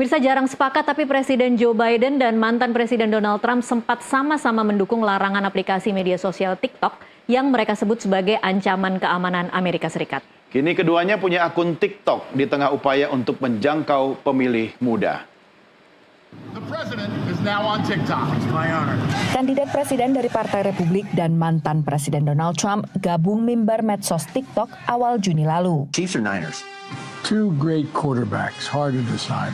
Pemirsa, jarang sepakat tapi Presiden Joe Biden dan mantan Presiden Donald Trump sempat sama-sama mendukung larangan aplikasi media sosial TikTok yang mereka sebut sebagai ancaman keamanan Amerika Serikat. Kini keduanya punya akun TikTok di tengah upaya untuk menjangkau pemilih muda. Kandidat presiden dari Partai Republik dan mantan Presiden Donald Trump gabung mimbar medsos TikTok awal Juni lalu. Chiefs or Niners? Two great quarterbacks, hard to decide.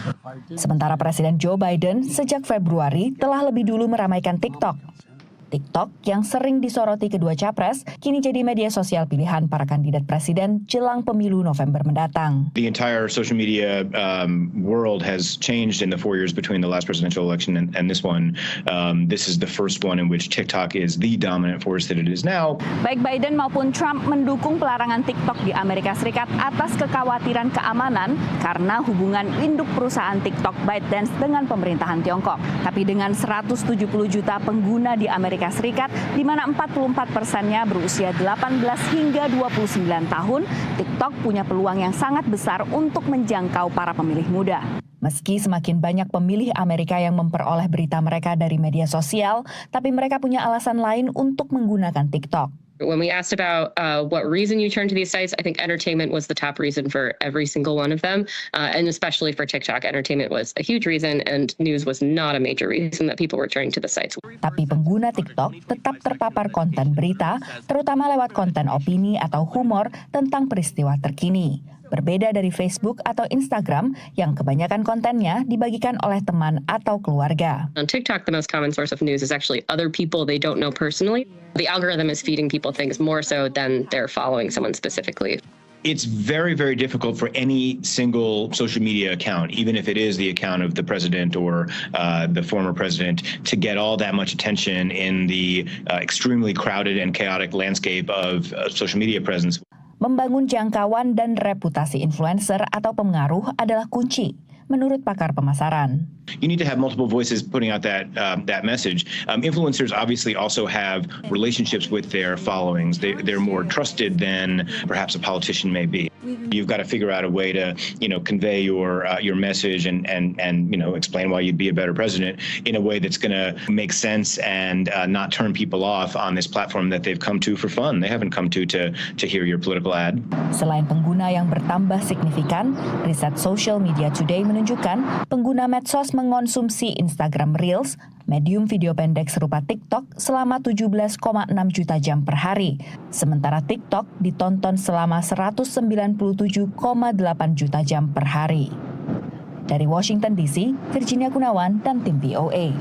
Sementara Presiden Joe Biden sejak Februari telah lebih dulu meramaikan TikTok. TikTok yang sering disoroti kedua capres kini jadi media sosial pilihan para kandidat presiden jelang pemilu November mendatang. The entire social media world has changed in the 4 years between the last presidential election and this one. This is the first one in which TikTok is the dominant force that it is now. Baik Biden maupun Trump mendukung pelarangan TikTok di Amerika Serikat atas kekhawatiran keamanan karena hubungan induk perusahaan TikTok ByteDance dengan pemerintahan Tiongkok. Tapi dengan 170 juta pengguna di Amerika Serikat, di mana 44%-nya berusia 18 hingga 29 tahun, TikTok punya peluang yang sangat besar untuk menjangkau para pemilih muda. Meski semakin banyak pemilih Amerika yang memperoleh berita mereka dari media sosial, tapi mereka punya alasan lain untuk menggunakan TikTok. When we asked about what reason you turn to these sites, I think entertainment was the top reason for every single one of them. And especially for TikTok, entertainment was a huge reason and news was not a major reason that people were turning to the sites. Tapi pengguna TikTok tetap terpapar konten berita, terutama lewat konten opini atau humor tentang peristiwa terkini. Berbeda dari Facebook atau Instagram yang kebanyakan kontennya dibagikan oleh teman atau keluarga. On TikTok, the most common source of news is actually other people they don't know personally. The algorithm is feeding people things more so than they're following someone specifically. It's very, very difficult for any single social media account, even if it is the account of the president or the former president, to get all that much attention in the extremely crowded and chaotic landscape of social media presence. Membangun jangkauan dan reputasi influencer atau pengaruh adalah kunci, menurut pakar pemasaran. You need to have multiple voices putting out that message. Influencers obviously also have relationships with their followings. They're more trusted than perhaps a politician may be. You've got to figure out a way to, convey your message and explain why you'd be a better president in a way that's going to make sense and not turn people off on this platform that they've come to for fun. They haven't come to hear your political ad. Selain pengguna yang bertambah signifikan, riset Social Media Today menunjukkan pengguna medsos mengonsumsi Instagram Reels, medium video pendek serupa TikTok, selama 17,6 juta jam per hari. Sementara TikTok ditonton selama 197,8 juta jam per hari. Dari Washington DC, Virginia Gunawan dan tim VOA.